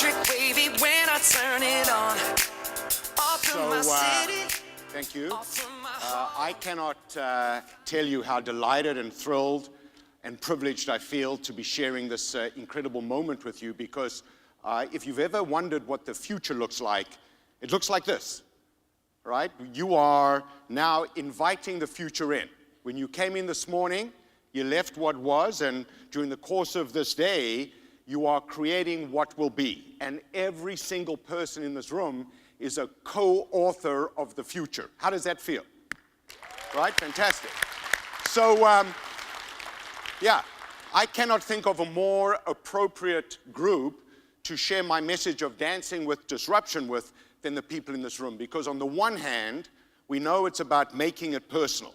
electric wavy when I turn it on. Off from my city. Thank you. I cannot tell you how delighted and thrilled and privileged I feel to be sharing this incredible moment with you, because if you've ever wondered what the future looks like, it looks like this, right? You are now inviting the future in. When you came in this morning, you left what was, and during the course of this day, you are creating what will be. And every single person in this room is a co-author of the future. How does that feel? Right? Fantastic. So, yeah, I cannot think of a more appropriate group to share my message of dancing with disruption with than the people in this room. Because on the one hand, we know it's about making it personal.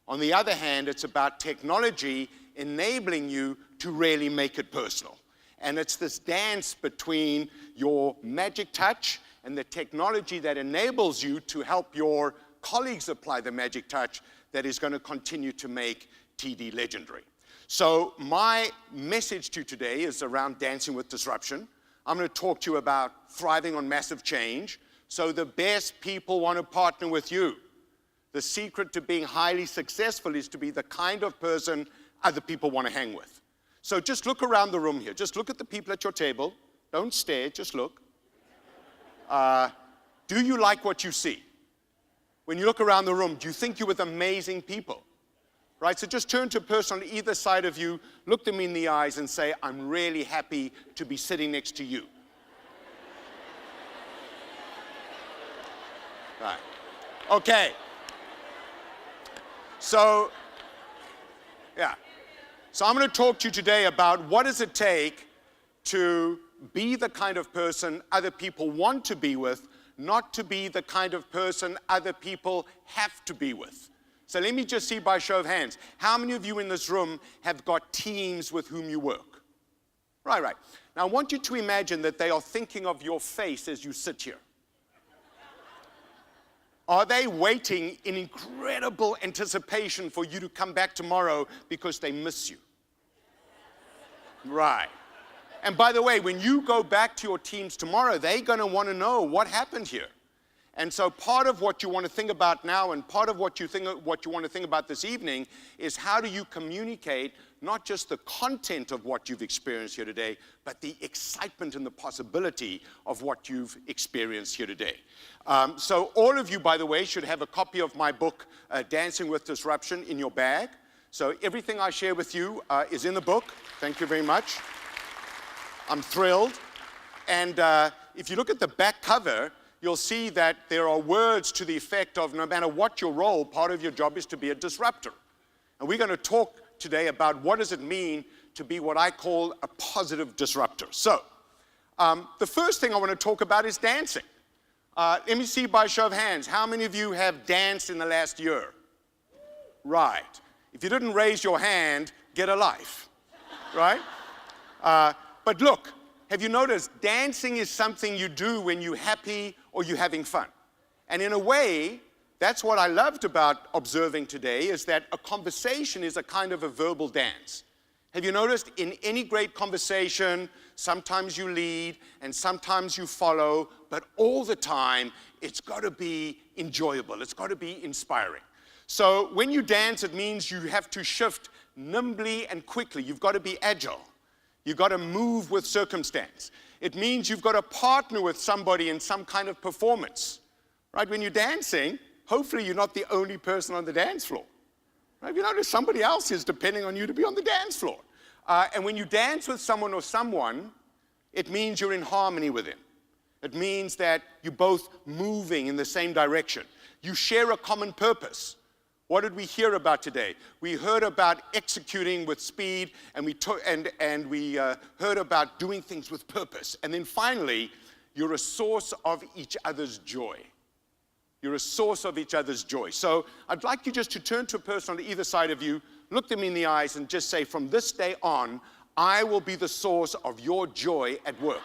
On the other hand, it's about technology enabling you to really make it personal. And it's this dance between your magic touch and the technology that enables you to help your colleagues apply the magic touch that is going to continue to make TD legendary. So my message to you today is around dancing with disruption. I'm going to talk to you about thriving on massive change. So the best people want to partner with you. The secret to being highly successful is to be the kind of person other people want to hang with. So just look around the room here. Just look at the people at your table. Don't stare, just look. Do you like what you see? When you look around the room, do you think you're with amazing people? Right, so just turn to a person on either side of you, look them in the eyes and say, I'm really happy to be sitting next to you. Right, okay. So, yeah. So I'm going to talk to you today about what does it take to be the kind of person other people want to be with, not to be the kind of person other people have to be with. So let me just see by show of hands, how many of you in this room have got teams with whom you work? Right. Now I want you to imagine that they are thinking of your face as you sit here. Are they waiting in incredible anticipation for you to come back tomorrow because they miss you? Right. And by the way, when you go back to your teams tomorrow, they're going to want to know what happened here. And so part of what you want to think about now and part of what you want to think about this evening is how do you communicate not just the content of what you've experienced here today, but the excitement and the possibility of what you've experienced here today. So all of you, by the way, should have a copy of my book, Dancing with Disruption, in your bag. So everything I share with you is in the book. Thank you very much. I'm thrilled. And if you look at the back cover, you'll see that there are words to the effect of no matter what your role, part of your job is to be a disruptor. And we're going to talk today about what does it mean to be what I call a positive disruptor. So the first thing I want to talk about is dancing. Let me see by show of hands, how many of you have danced in the last year? Right. If you didn't raise your hand, get a life, right? But look, have you noticed dancing is something you do when you're happy or you're having fun? And in a way, that's what I loved about observing today, is that a conversation is a kind of a verbal dance. Have you noticed in any great conversation, sometimes you lead and sometimes you follow, but all the time, it's got to be enjoyable. It's got to be inspiring. So when you dance, it means you have to shift nimbly and quickly. You've got to be agile. You've got to move with circumstance. It means you've got to partner with somebody in some kind of performance. Right? When you're dancing, hopefully you're not the only person on the dance floor. Right? You notice somebody else is depending on you to be on the dance floor. And when you dance with someone or someone, it means you're in harmony with them. It means that you're both moving in the same direction. You share a common purpose. What did we hear about today? We heard about executing with speed, and we heard about doing things with purpose. And then finally, you're a source of each other's joy. You're a source of each other's joy. So I'd like you just to turn to a person on either side of you, look them in the eyes, and just say, from this day on, I will be the source of your joy at work.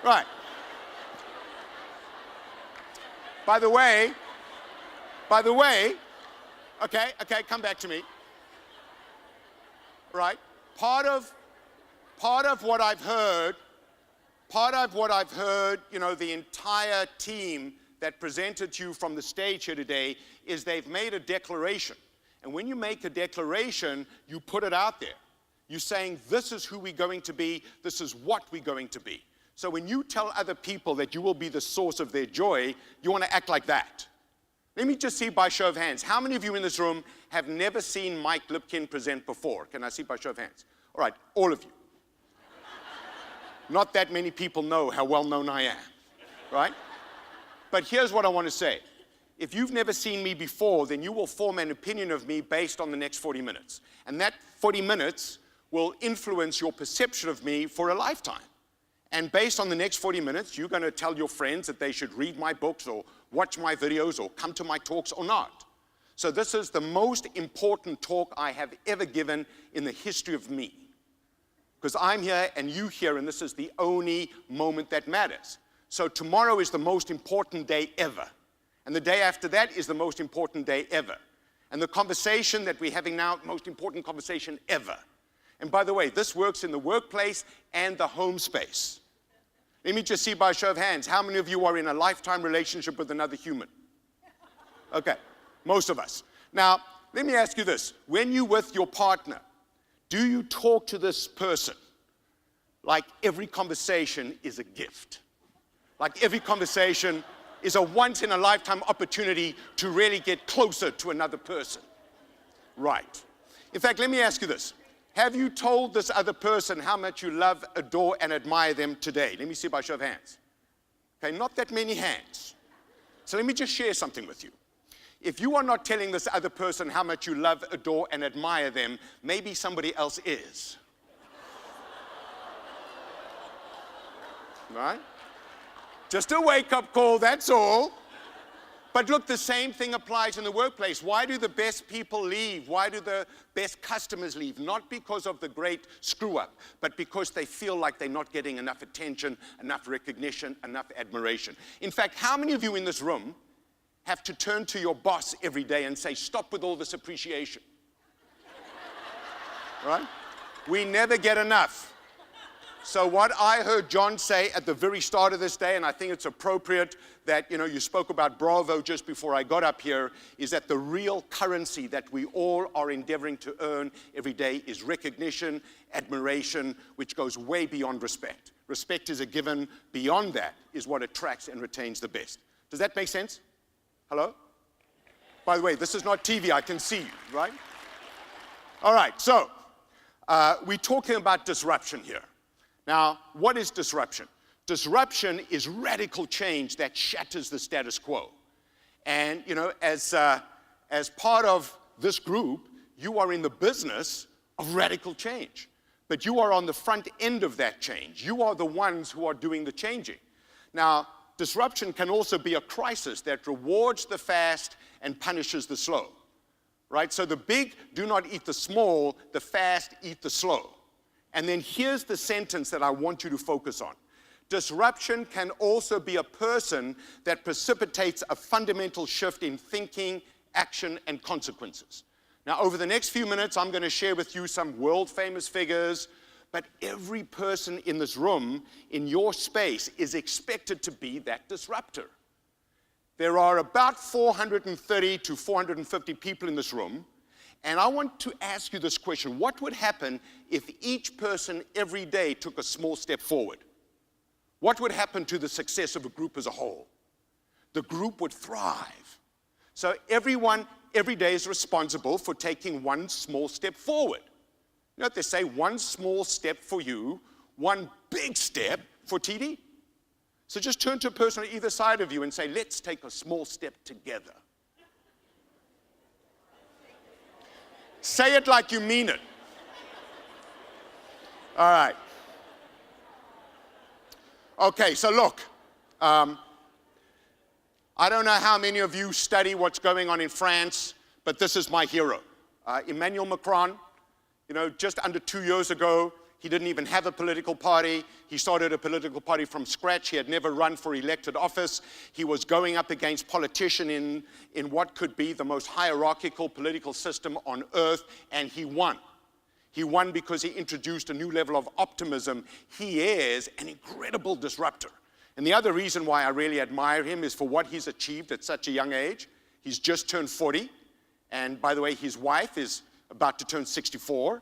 Right. By the way, okay, come back to me. right? Part of what I've heard, the entire team that presented to you from the stage here today is they've made a declaration. And when you make a declaration, you put it out there. You're saying, this is who we're going to be, this is what we're going to be. So when you tell other people that you will be the source of their joy, you want to act like that. Let me just see by show of hands. How many of you in this room have never seen Mike Lipkin present before? Can I see by show of hands? All right, all of you. Not that many people know how well known I am, right? But here's what I want to say. If you've never seen me before, then you will form an opinion of me based on the next 40 minutes. And that 40 minutes will influence your perception of me for a lifetime. And based on the next 40 minutes, you're going to tell your friends that they should read my books or watch my videos or come to my talks or not. So this is the most important talk I have ever given in the history of me. Because I'm here and you here, and this is the only moment that matters. So tomorrow is the most important day ever. And the day after that is the most important day ever. And the conversation that we're having now, most important conversation ever. And by the way, this works in the workplace and the home space. Let me just see by a show of hands, how many of you are in a lifetime relationship with another human? Okay, most of us. Now, let me ask you this. When you're with your partner, do you talk to this person like every conversation is a gift? Like every conversation is a once-in-a-lifetime opportunity to really get closer to another person? Right. In fact, let me ask you this. Have you told this other person how much you love, adore, and admire them today? Let me see by show of hands. Okay, not that many hands. So let me just share something with you. If you are not telling this other person how much you love, adore, and admire them, maybe somebody else is. Right? Just a wake-up call, that's all. But look, the same thing applies in the workplace. Why do the best people leave? Why do the best customers leave? Not because of the great screw-up, but because they feel like they're not getting enough attention, enough recognition, enough admiration. In fact, how many of you in this room have to turn to your boss every day and say, stop with all this appreciation? Right? We never get enough. So what I heard John say at the very start of this day, and I think it's appropriate that, you spoke about Bravo just before I got up here, is that the real currency that we all are endeavoring to earn every day is recognition, admiration, which goes way beyond respect. Respect is a given. Beyond that is what attracts and retains the best. Does that make sense? Hello? By the way, this is not TV. I can see you, right? All right, so we're talking about disruption here. Now, what is disruption? Disruption is radical change that shatters the status quo. And, as part of this group, you are in the business of radical change. But you are on the front end of that change. You are the ones who are doing the changing. Now, disruption can also be a crisis that rewards the fast and punishes the slow. Right? So the big do not eat the small, the fast eat the slow. And then here's the sentence that I want you to focus on. Disruption can also be a person that precipitates a fundamental shift in thinking, action, and consequences. Now, over the next few minutes, I'm going to share with you some world-famous figures, but every person in this room, in your space, is expected to be that disruptor. There are about 430 to 450 people in this room. And I want to ask you this question. What would happen if each person every day took a small step forward? What would happen to the success of a group as a whole? The group would thrive. So everyone every day is responsible for taking one small step forward. You know what they say? One small step for you, one big step for TD. So just turn to a person on either side of you and say, let's take a small step together. Say it like you mean it. All right. Okay, so look. I don't know how many of you study what's going on in France, but this is my hero. Emmanuel Macron, just under 2 years ago, he didn't even have a political party. He started a political party from scratch. He had never run for elected office. He was going up against politicians in what could be the most hierarchical political system on earth, and he won. He won because he introduced a new level of optimism. He is an incredible disruptor. And the other reason why I really admire him is for what he's achieved at such a young age. He's just turned 40. And by the way, his wife is about to turn 64.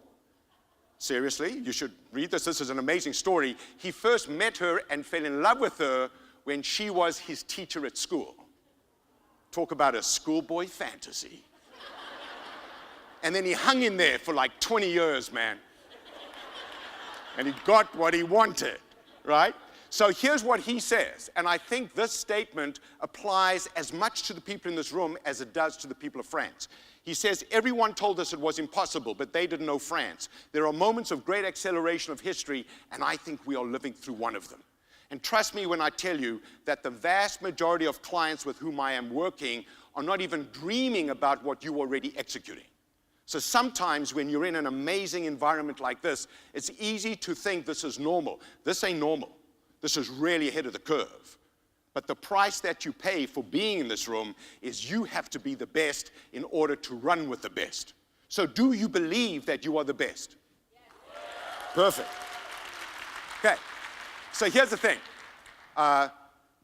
Seriously, you should read this. This is an amazing story. He first met her and fell in love with her when she was his teacher at school. Talk about a schoolboy fantasy. And then he hung in there for like 20 years, man. And he got what he wanted, right? So here's what he says, and I think this statement applies as much to the people in this room as it does to the people of France. He says, everyone told us it was impossible, but they didn't know France. There are moments of great acceleration of history, and I think we are living through one of them. And trust me when I tell you that the vast majority of clients with whom I am working are not even dreaming about what you're already executing. So sometimes when you're in an amazing environment like this, it's easy to think this is normal. This ain't normal. This is really ahead of the curve. But the price that you pay for being in this room is you have to be the best in order to run with the best. So do you believe that you are the best? Yes. Perfect. Okay, so here's the thing.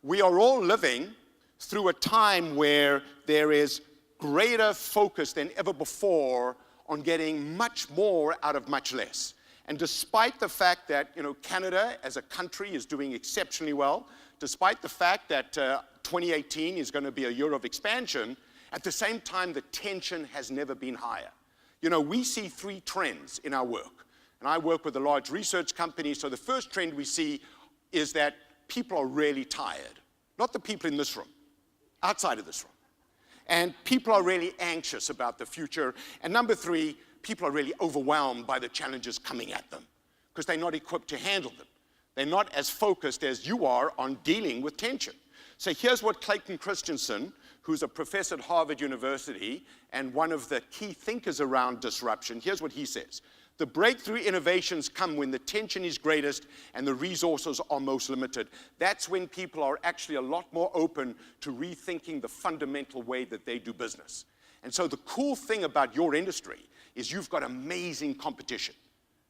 We are all living through a time where there is greater focus than ever before on getting much more out of much less. And despite the fact that, Canada as a country is doing exceptionally well, despite the fact that 2018 is going to be a year of expansion, at the same time, the tension has never been higher. We see three trends in our work. And I work with a large research company, so the first trend we see is that people are really tired. Not the people in this room, outside of this room. And people are really anxious about the future. And number three, people are really overwhelmed by the challenges coming at them because they're not equipped to handle them. They're not as focused as you are on dealing with tension. So here's what Clayton Christensen, who's a professor at Harvard University and one of the key thinkers around disruption, here's what he says. The breakthrough innovations come when the tension is greatest and the resources are most limited. That's when people are actually a lot more open to rethinking the fundamental way that they do business. And so the cool thing about your industry is you've got amazing competition.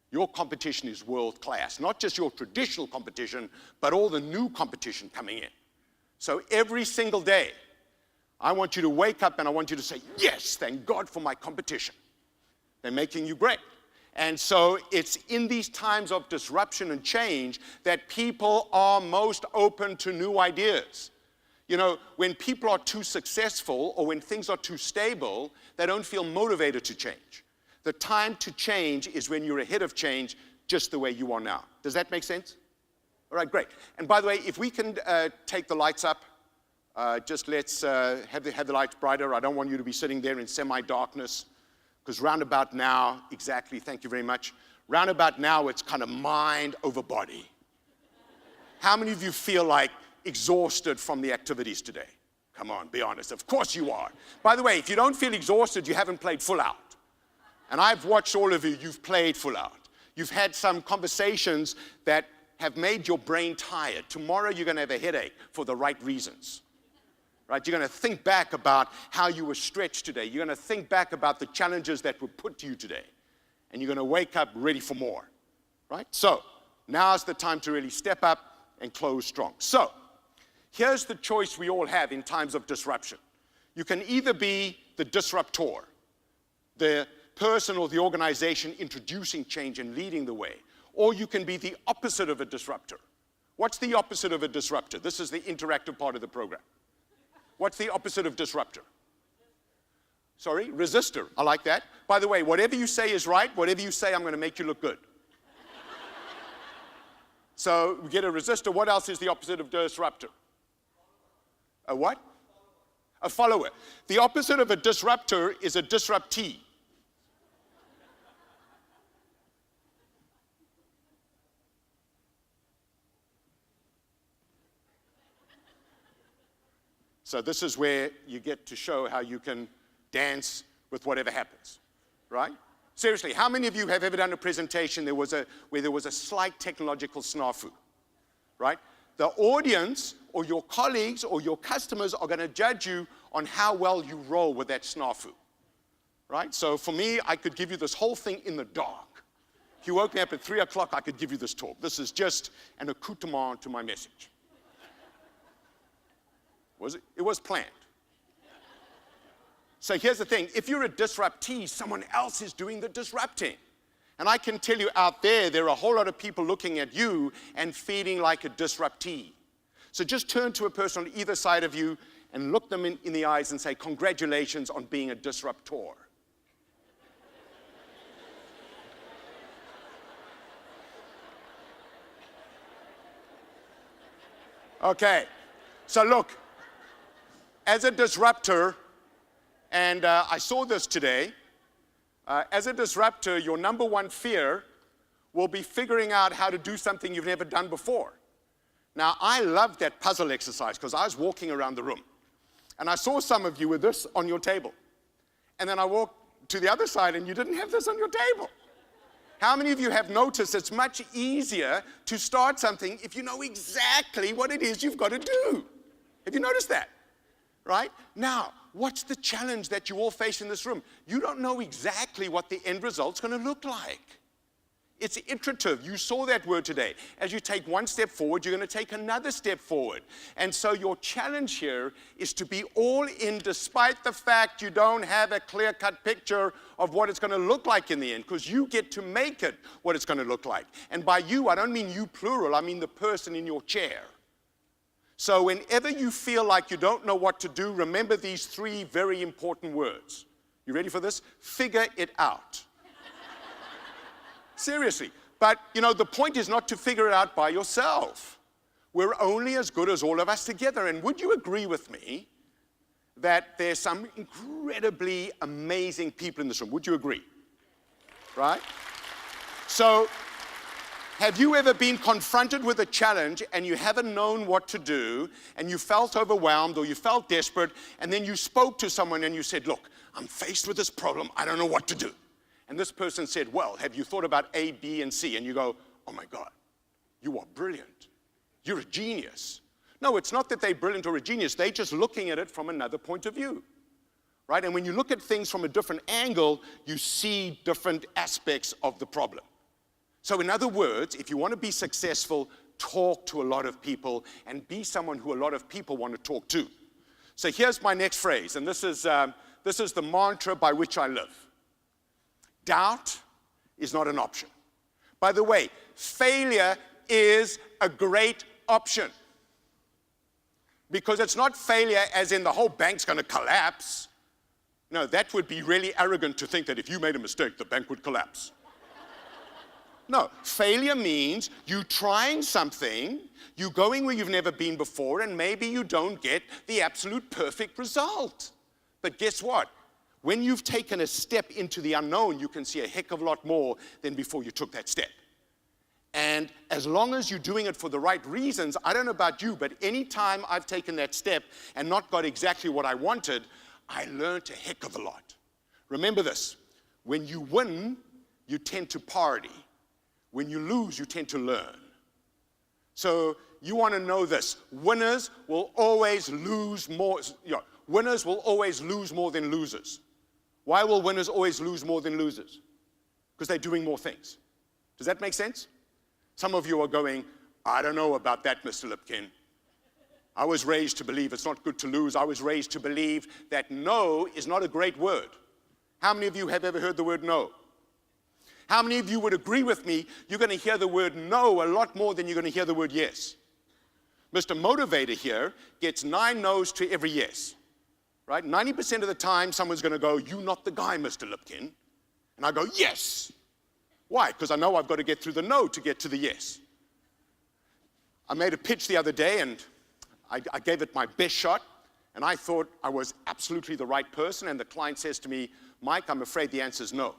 Your competition is world class, not just your traditional competition, but all the new competition coming in. So every single day, I want you to wake up and I want you to say, yes, thank God for my competition. They're making you great. And so it's in these times of disruption and change that people are most open to new ideas. When people are too successful or when things are too stable, they don't feel motivated to change. The time to change is when you're ahead of change, just the way you are now. Does that make sense? All right, great. And by the way, if we can take the lights up, just let's have the lights brighter. I don't want you to be sitting there in semi-darkness, because round about now, exactly, thank you very much. Round about now, it's kind of mind over body. How many of you feel like exhausted from the activities today? Come on, be honest. Of course you are. By the way, if you don't feel exhausted, you haven't played full out. And I've watched all of you, you've played full out. You've had some conversations that have made your brain tired. Tomorrow you're going to have a headache for the right reasons. Right? You're going to think back about how you were stretched today. You're going to think back about the challenges that were put to you today. And you're going to wake up ready for more. Right? So, now's the time to really step up and close strong. So, here's the choice we all have in times of disruption. You can either be the disruptor, the person or the organization introducing change and leading the way, or you can be the opposite of a disruptor. What's the opposite of a disruptor? This is the interactive part of the program. What's the opposite of disruptor? Sorry, resistor. I like that. By the way, whatever you say is right. Whatever you say, I'm going to make you look good. So we get a resistor. What else is the opposite of disruptor? A what? A follower. The opposite of a disruptor is a disruptee. So this is where you get to show how you can dance with whatever happens, right? Seriously, how many of you have ever done a presentation where there was a slight technological snafu, right? The audience or your colleagues or your customers are going to judge you on how well you roll with that snafu, right? So for me, I could give you this whole thing in the dark, If you woke me up at 3 o'clock, I could give you this talk. This is just an accoutrement to my message. Was it? It was planned. So here's the thing. If you're a disruptee, someone else is doing the disrupting. And I can tell you out there are a whole lot of people looking at you and feeling like a disruptee. So just turn to a person on either side of you and look them in the eyes and say, congratulations on being a disruptor. Okay, so look, as a disruptor, and I saw this today, as a disruptor, your number one fear will be figuring out how to do something you've never done before. Now, I loved that puzzle exercise because I was walking around the room, and I saw some of you with this on your table. And then I walked to the other side, and you didn't have this on your table. How many of you have noticed it's much easier to start something if you know exactly what it is you've got to do? Have you noticed that? Right? Now, what's the challenge that you all face in this room? You don't know exactly what the end result's going to look like. It's iterative. You saw that word today. As you take one step forward, you're going to take another step forward. And so your challenge here is to be all in despite the fact you don't have a clear-cut picture of what it's going to look like in the end, because you get to make it what it's going to look like. And by you, I don't mean you plural. I mean the person in your chair. So whenever you feel like you don't know what to do, remember these three very important words. You ready for this? Figure it out. Seriously. But, you know, the point is not to figure it out by yourself. We're only as good as all of us together. And would you agree with me that there's some incredibly amazing people in this room? Would you agree? Right? So, have you ever been confronted with a challenge and you haven't known what to do and you felt overwhelmed or you felt desperate and then you spoke to someone and you said, look, I'm faced with this problem, I don't know what to do. And this person said, well, have you thought about A, B, and C? And you go, oh my God, you are brilliant. You're a genius. No, it's not that they're brilliant or a genius. They're just looking at it from another point of view. Right? And when you look at things from a different angle, you see different aspects of the problem. So in other words, if you want to be successful, talk to a lot of people and be someone who a lot of people want to talk to. So here's my next phrase, and this is the mantra by which I live. Doubt is not an option. By the way, failure is a great option. Because it's not failure as in the whole bank's going to collapse. No, that would be really arrogant to think that if you made a mistake, the bank would collapse. No, failure means you trying something, you going where you've never been before, and maybe you don't get the absolute perfect result. But guess what? When you've taken a step into the unknown, you can see a heck of a lot more than before you took that step. And as long as you're doing it for the right reasons, I don't know about you, but any time I've taken that step and not got exactly what I wanted, I learned a heck of a lot. Remember this, when you win, you tend to party. When you lose, you tend to learn. So you want to know this, winners will always lose more, winners will always lose more than losers. Why will winners always lose more than losers? Because they're doing more things. Does that make sense? Some of you are going, I don't know about that, Mr. Lipkin. I was raised to believe it's not good to lose. I was raised to believe that no is not a great word. How many of you have ever heard the word no? How many of you would agree with me, you're going to hear the word no a lot more than you're going to hear the word yes? Mr. Motivator here gets 9 no's to every yes. Right? 90% of the time, someone's going to go, you're not the guy, Mr. Lipkin. And I go, yes. Why? Because I know I've got to get through the no to get to the yes. I made a pitch the other day, and I gave it my best shot, and I thought I was absolutely the right person, and the client says to me, Mike, I'm afraid the answer is no.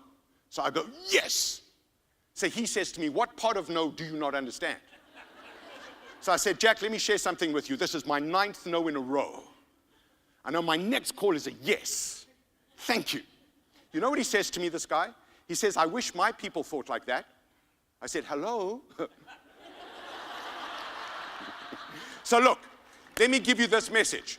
So I go, yes. So he says to me, what part of no do you not understand? So I said, Jack, let me share something with you. This is my 9th no in a row. I know my next call is a yes. Thank you. You know what he says to me, this guy? He says, I wish my people thought like that. I said, hello? So look, let me give you this message.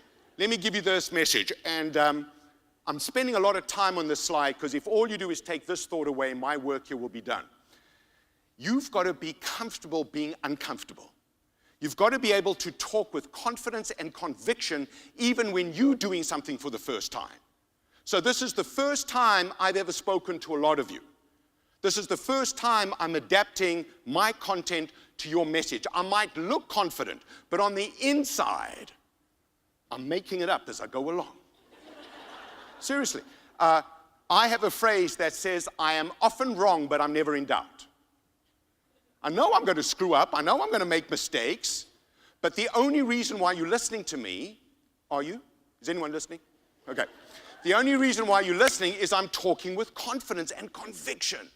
And I'm spending a lot of time on this slide because if all you do is take this thought away, my work here will be done. you've got to be comfortable being uncomfortable. You've got to be able to talk with confidence and conviction even when you're doing something for the first time. So this is the first time I've ever spoken to a lot of you. This is the first time I'm adapting my content to your message. I might look confident, but on the inside, I'm making it up as I go along. Seriously. I have a phrase that says, I am often wrong, but I'm never in doubt. I know I'm going to screw up. I know I'm going to make mistakes. But the only reason why you're listening to me, are you? Is anyone listening? Okay. The only reason why you're listening is I'm talking with confidence and conviction.